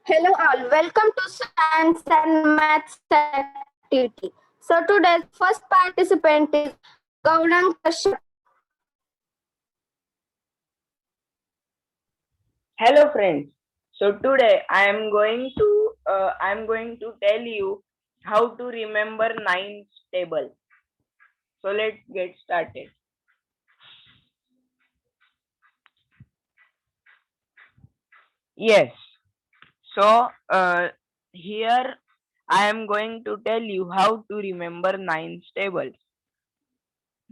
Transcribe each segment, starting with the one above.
Hello all, welcome to Science and Maths activity. So today's first participant is Gaurang Kashyap. Hello friends. So today I am going to tell you how to remember nines table. So let's get started. Yes. So here I am going to tell you how to remember nines table.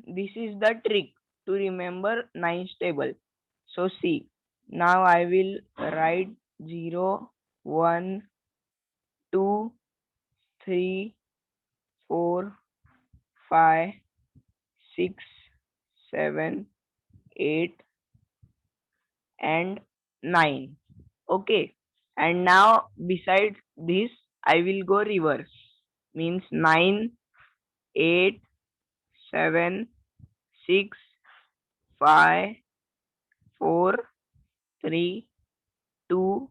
This is the trick to remember nines table. So see, now I will write 0, 1, 2, 3, 4, 5, 6, 7, 8, and 9. Okay. And now besides this, I will go reverse. Means 9, 8, 7, 6, 5, 4, 3, 2,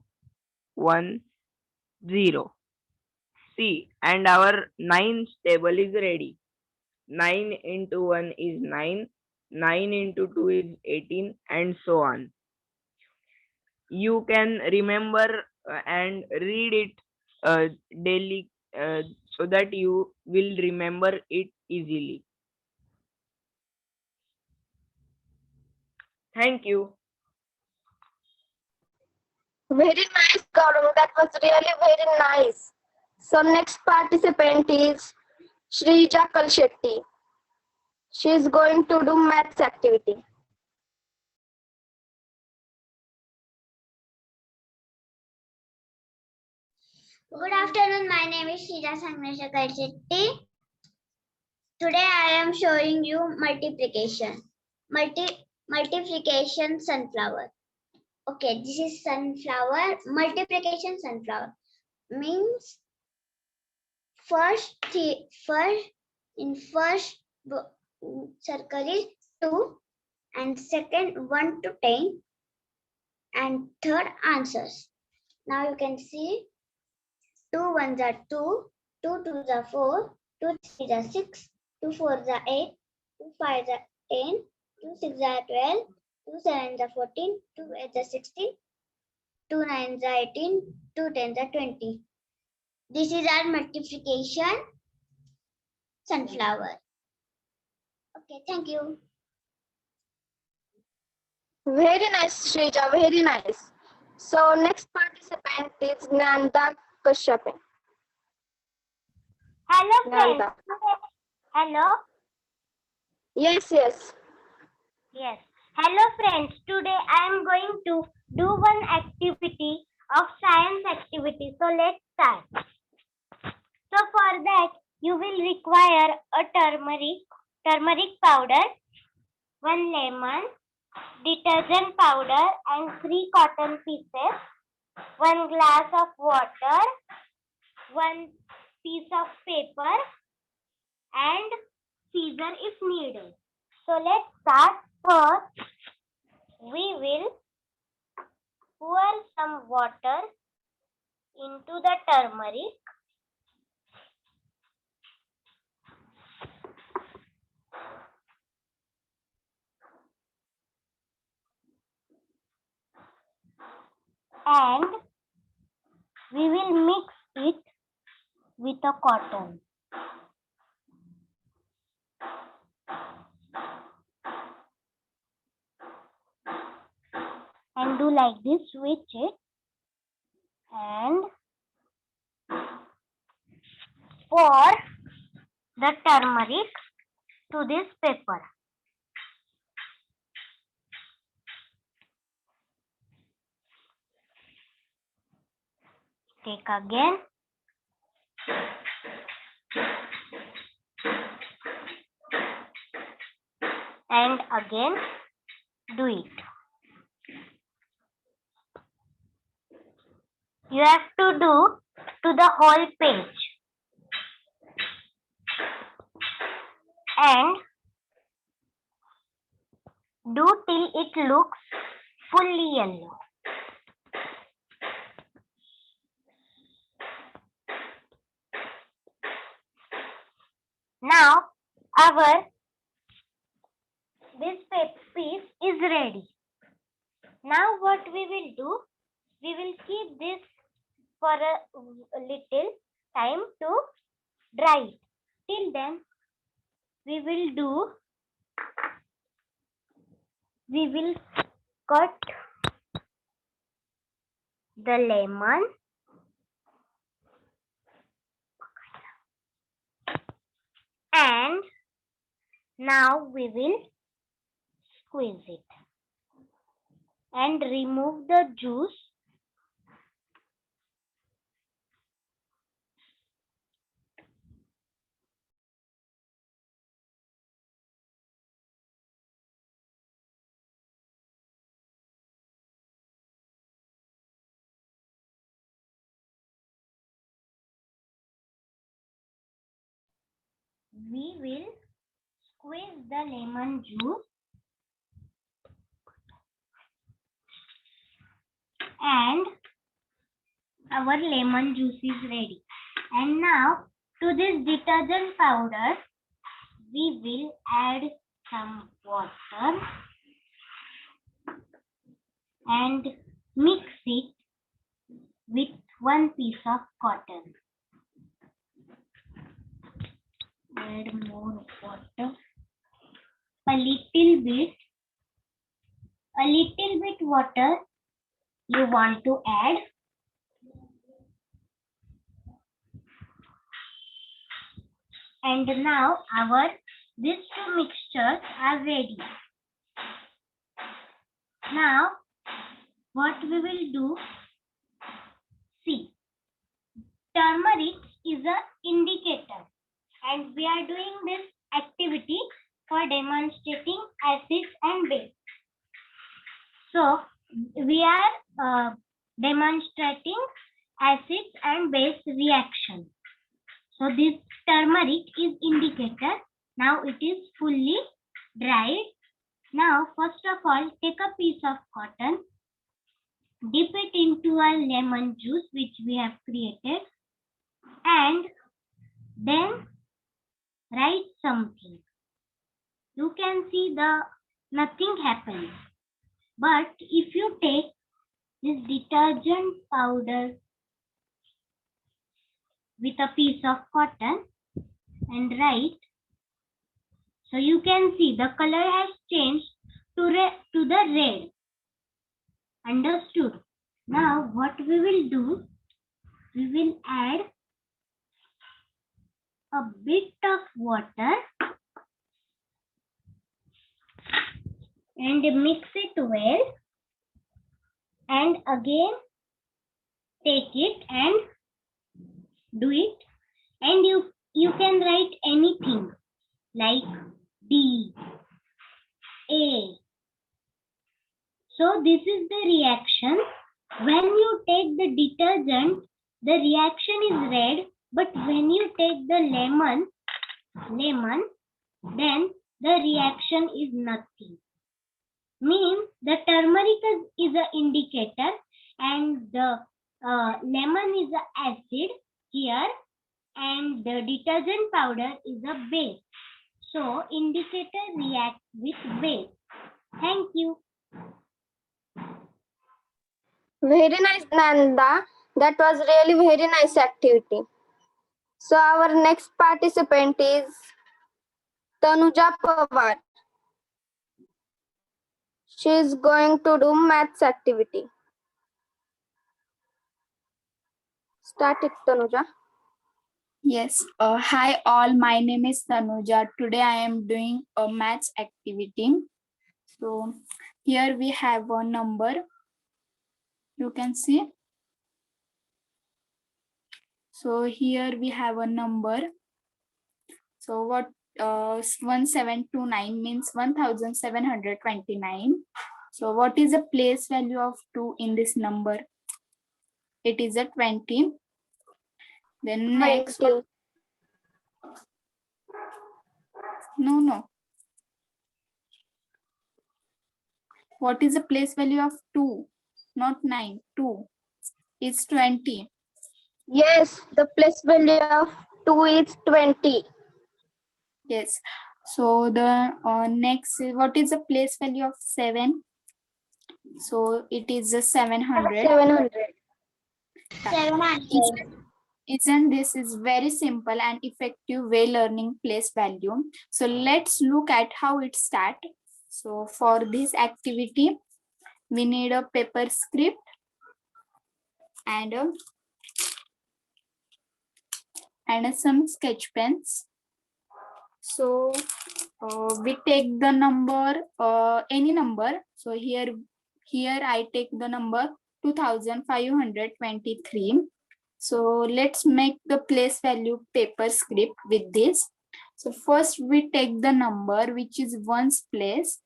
1, 0. See, and our 9's table is ready. 9 into 1 is 9, 9 into 2 is 18, and so on. You can remember and read it daily so that you will remember it easily. Thank you. Very nice, Gaurang. That was really very nice. So next participant is Shrija Kalshetty. She is going to do maths activity. Good afternoon. My name is Shrija Sangneshwar Kalchetti. Today I am showing you multiplication. Multiplication sunflower. Okay, this is sunflower. Multiplication sunflower means first circle is 2 and second 1 to 10 and third answers. Now you can see 2 ones are 2, 2 twos are 4, 2 threes are 6, 2 fours are 8, 2 fives are 10, 2 sixes are 12, 2 sevens are 14, 2 eights are 16, 2 nines are 18, 2 tens are 20. This is our multiplication sunflower. Okay, thank you. Very nice, Shrija. Very nice. So next participant is Nanda Kashyap. Hello friends. Nanda. Hello. Yes. Yes. Hello friends. Today I am going to do one activity of science activity. So let's start. So for that you will require a turmeric powder, 1 lemon, detergent powder and 3 cotton pieces, 1 glass of water, 1 piece of paper and scissor if needed. So let's start. First, we will pour some water into the turmeric and we will mix it with a cotton. And do like this, switch it and pour the turmeric to this paper. Take again. And again do it. You have to do to the whole page. And do till it looks fully yellow. our this piece is ready. Now what we will do, we will keep this for a little time to dry. Till then, we will cut the lemon and now we will squeeze it and remove the juice. We will squeeze the lemon juice and our lemon juice is ready. And now to this detergent powder, we will add some water and mix it with one piece of cotton. Add more water. A little bit water you want to add. And now these two mixtures are ready. Now what we will do, see, turmeric is an indicator and we are doing this activity for demonstrating acids and base. So we are demonstrating acids and base reaction. So this turmeric is indicator. Now it is fully dried. Now first of all, take a piece of cotton, dip it into a lemon juice which we have created, and then write something. You can see nothing happens. But if you take this detergent powder with a piece of cotton and write, so you can see the color has changed to the red. Understood? Now what we will do, we will add a bit of water and mix it well, and again take it and do it, and you can write anything like D, A. So this is the reaction. When you take the detergent, the reaction is red, but when you take the lemon, then the reaction is nothing. Means the turmeric is an indicator and the lemon is an acid here, and the detergent powder is a base. So indicator reacts with base. Thank you. Very nice, Nanda. That was really very nice activity. So our next participant is Tanuja Pawar. She is going to do maths activity. Start it, Tanuja. Yes. Hi all. My name is Tanuja. Today I am doing a maths activity. So here we have a number. You can see. So here we have a number. So what 1729 means 1729. So what is the place value of 2 in this number? It is a 20. Then next. No. What is the place value of 2? Not 9, 2. It's 20. Yes, the place value of 2 is 20. Yes. So the next is, what is the place value of 7? So it is a 700. 700. 700. Isn't this is very simple and effective way learning place value? So let's look at how it start. So for this activity, we need a paper script and some sketch pens. So we take the number, any number. So here I take the number 2523. So let's make the place value paper script with this. So first we take the number which is ones place.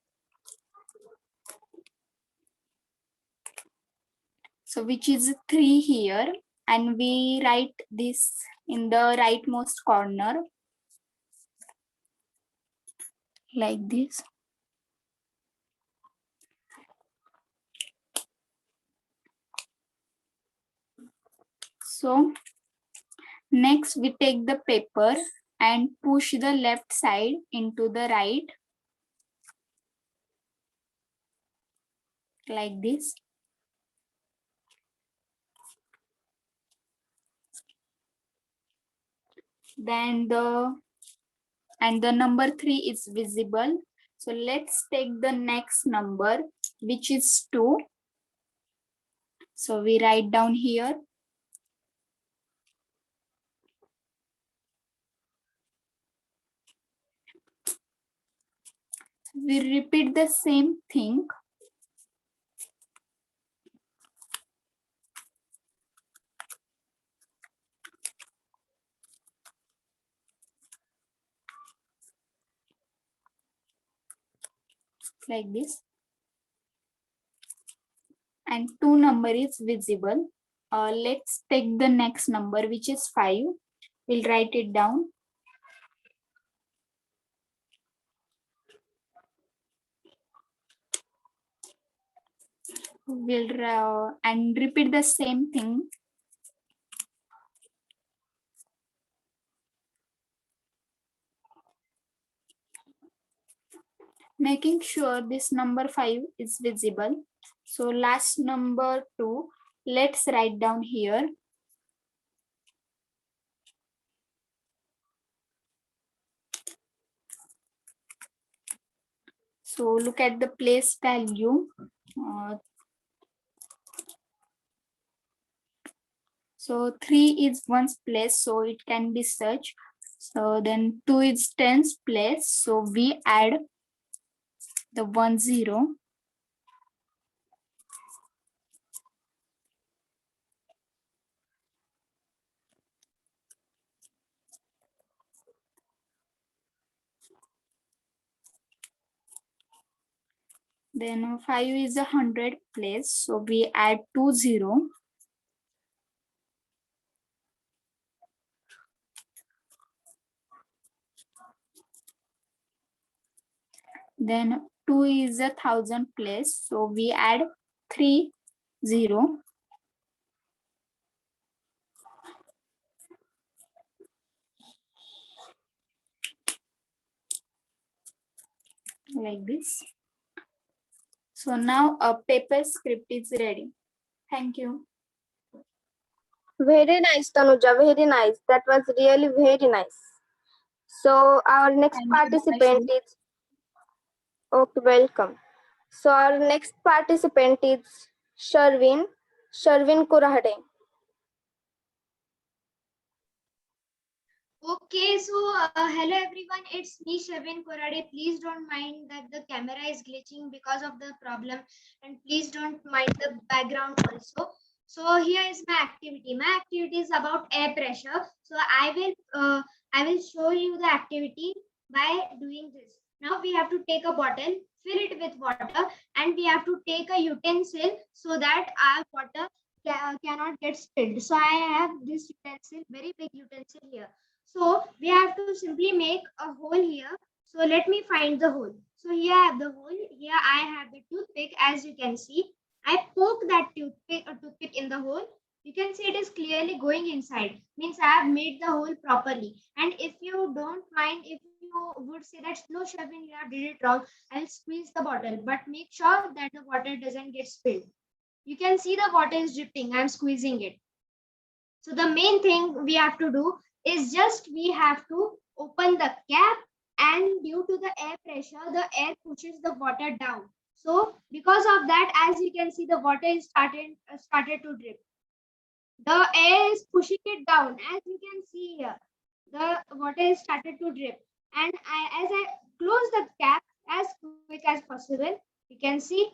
So which is 3 here, and we write this in the rightmost corner like this. So next we take the paper and push the left side into the right like this. Then the number 3 is visible. So let's take the next number which is 2. So we write down here. We repeat the same thing. Like this. And 2 number is visible. Let's take the next number which is 5. We'll write it down. We'll and repeat the same thing. Making sure this number 5 is visible. So last number 2, let's write down here. So look at the place value. So 3 is ones place, so it can be such. So then 2 is tens place, so we add the 1 0. Then 5 is a 100 place, so we add 2 0. Then 2 is a 1000 place, so we add 3 0. Like this. So now a paper script is ready. Thank you. Very nice, Tanuja. Very nice. That was really very nice. So our next Thank you, participant Balashi. is okay. Welcome. So our next participant is Sharvin Kurahade. Okay, so hello everyone, it's me Shavin Korade. Please don't mind that the camera is glitching because of the problem, and please don't mind the background also. So here is my activity. My activity is about air pressure. So I will show you the activity by doing this. Now we have to take a bottle, fill it with water, and we have to take a utensil so that our water cannot get spilled. So I have this utensil, very big utensil here. So we have to simply make a hole here. So let me find the hole. So here I have the hole. Here I have the toothpick. As you can see, I poke that toothpick in the hole. You can see it is clearly going inside. Means I have made the hole properly. And if you don't mind, if you would say that no, Shavin, you have did it wrong, I'll squeeze the bottle, but make sure that the water doesn't get spilled. You can see the water is dripping. I'm squeezing it. So the main thing we have to do is just we have to open the cap, and due to the air pressure, the air pushes the water down. So because of that, as you can see, the water is started to drip. The air is pushing it down. As you can see here, the water is started to drip. And as I close the cap as quick as possible, you can see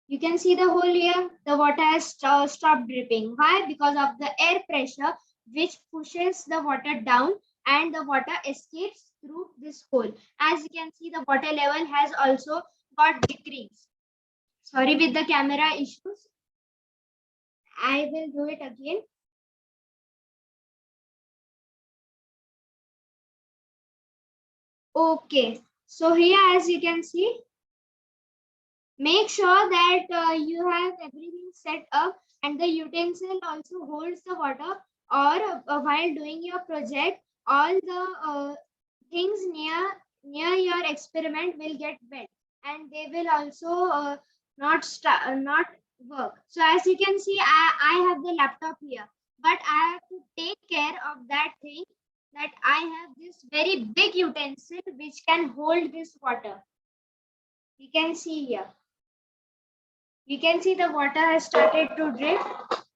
the hole here. The water has stopped dripping. Why? Because of the air pressure which pushes the water down and the water escapes through this hole. As you can see, the water level has also got decreased. Sorry with the camera issues. I will do it again. Okay. So here, as you can see, make sure that you have everything set up and the utensil also holds the water, or while doing your project, all the things near your experiment will get wet and they will also not work. So as you can see, I have the laptop here, but I have to take care of that thing, that I have this very big utensil which can hold this water. You can see here. You can see the water has started to drip,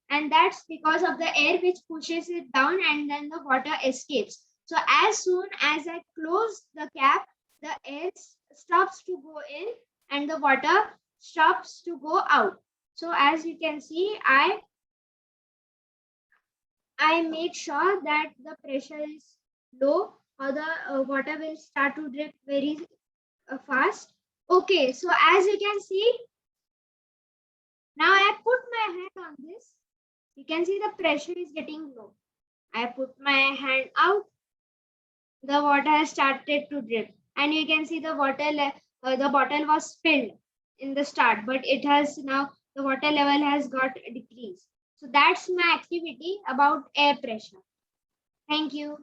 and that's because of the air which pushes it down and then the water escapes. So as soon as I close the cap, the air stops to go in and the water stops to go out. So as you can see, I make sure that the pressure is low, or the water will start to drip very fast. Okay, so as you can see, now I put my hand on this. You can see the pressure is getting low. I put my hand out. The water has started to drip, and you can see the the bottle was filled in the start, but it has now the water level has got decreased. So that's my activity about air pressure. Thank you.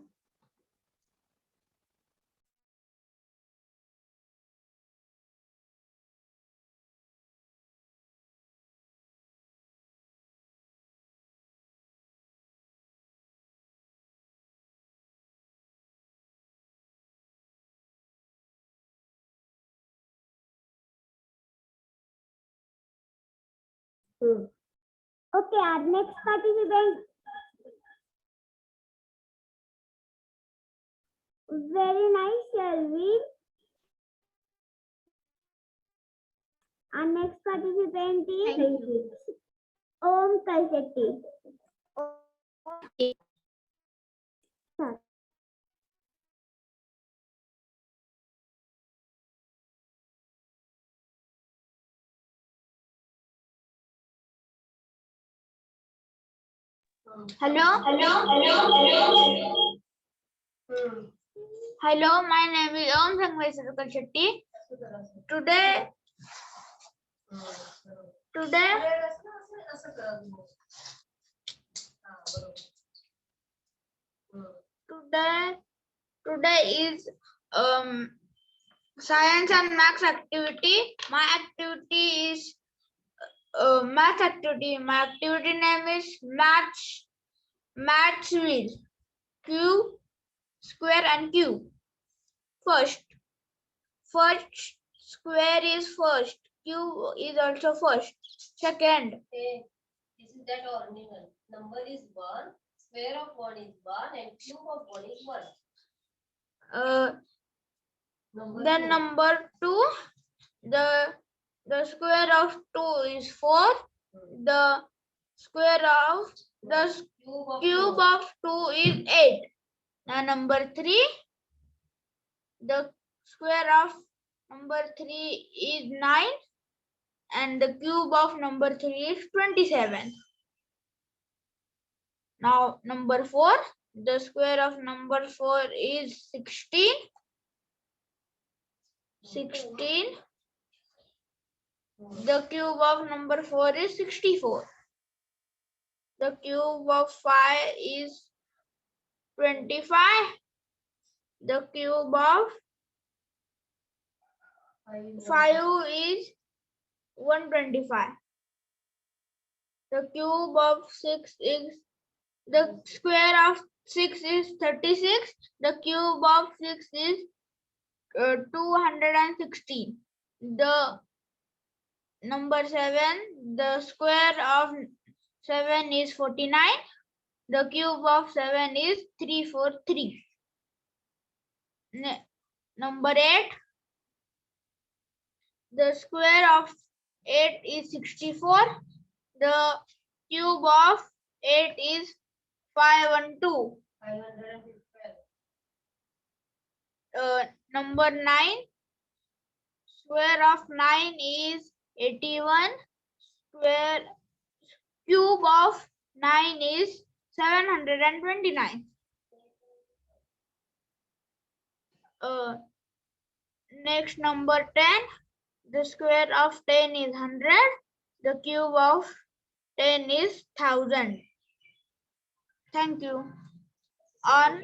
Okay, our next participant. Very nice, Shelby. Our next participant is Om Kalsetti. Hello. Hello, my name is Om Sangveshwar Shetty. Today is science and maths activity. My activity is math activity. My activity name is maths with cube, square and cube. First square is first, cube is also first. Second, Isn't that ordinal? Number is 1, square of 1 is 1 and cube of 1 is 1. then number 2, the square of 2 is 4. The square of the cube of 2 is 8. Now number 3, the square of number 3 is 9 and the cube of number 3 is 27. Now number 4, the square of number 4 is 16. The cube of number 4 is 64. The cube of 5 is 25. The cube of 5 is 125. The cube of 6 is, the square of 6 is 36. The cube of 6 is 216. The number 7, the square of 7 is 49. The cube of 7 is 343. Number 8, the square of 8 is 64. The cube of 8 is 512. 512. Number 9, square of 9 is 81. Square cube of 9 is 729. Next, number 10, the square of 10 is 100. The cube of 10 is 1000. Thank you. On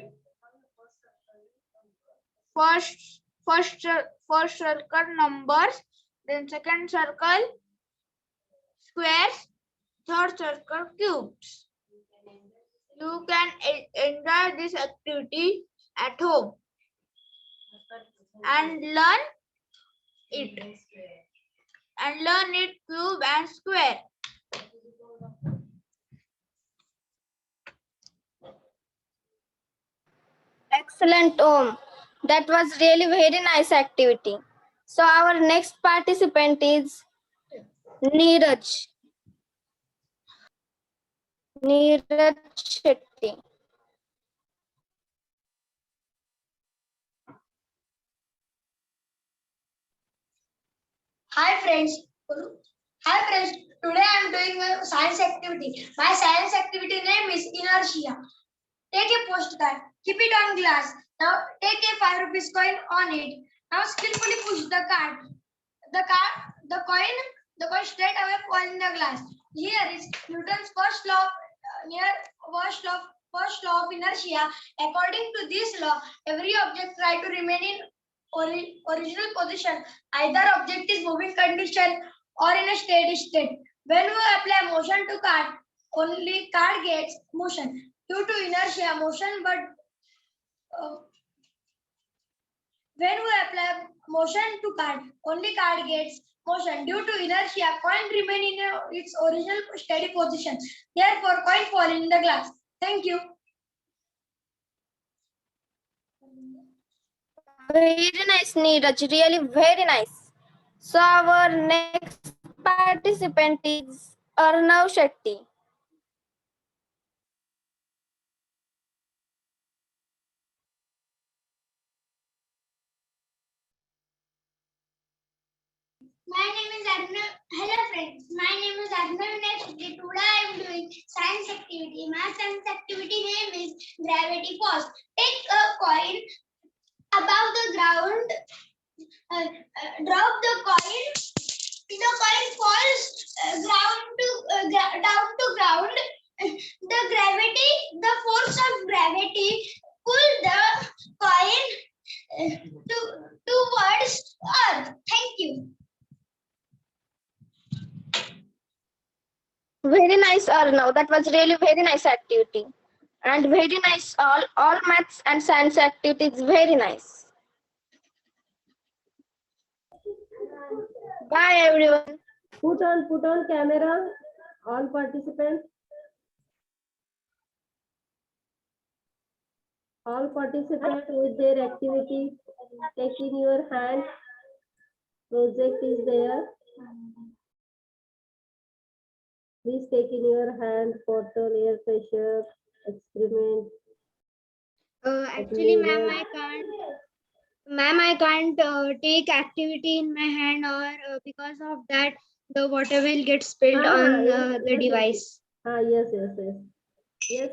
first circle numbers, then second circle squares, third circle cubes. You can enjoy this activity at home and learn it cube and square. Excellent, Om. That was really very nice activity. So our next participant is Neeraj. Neeraj Shetty. Hi friends. Today I am doing a science activity. My science activity name is inertia. Take a postcard, keep it on glass. Now take a 5 rupees coin on it. Now skillfully push the card. The coin straight away fall in the glass. Here is Newton's first law of inertia. According to this law, every object tries to remain in original position. Either object is moving condition or in a steady state. When we apply motion to card, only card gets motion due to inertia motion, but when we apply motion to card, only card gets motion due to inertia. Coin remain in its original steady position. Therefore, coin fall in the glass. Thank you. Very nice, Neeraj. Really very nice. So our next participant is Arnav Shetty. My name is Arnav. Hello friends. My name is Arnav Nashri. Today I am doing science activity. My science activity name is gravity force. Take a coin above the ground. Drop the coin. The coin falls down to ground. The force of gravity pull the coin towards earth. Thank you. Very nice, Arnav. That was really very nice activity. And very nice, all maths and science activities, very nice. Bye everyone. Put on camera, all participants. All participants with their activity, take in your hand. Project is there. Please take in your hand bottle, air pressure, experiment. Actually, ma'am, I can't take activity in my hand, or because of that, the water will get spilled on the device. Yes. Yes.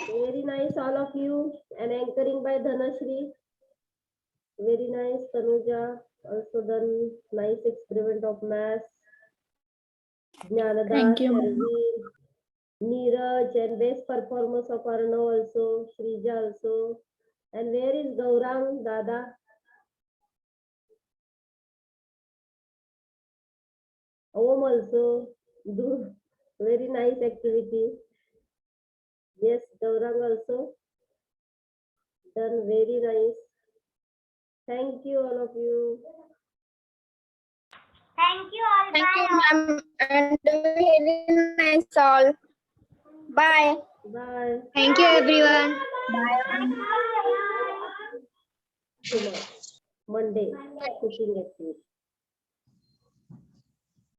Very nice, all of you. And anchoring by Dhanashri. Very nice, Tanuja. Also done nice experiment of math. Jnanada, Thank you, ma'am. Sharveen, Neeraj, and best performance of Arnav also, Shrija also. And where is Gaurang, Dada? Om also do very nice activity. Yes, Gaurang also done very nice. Thank you, all of you. Thank you all. Thank Bye. you, ma'am, and very nice all. Bye. Bye. Thank you, everyone. Tomorrow, Monday, cooking activity.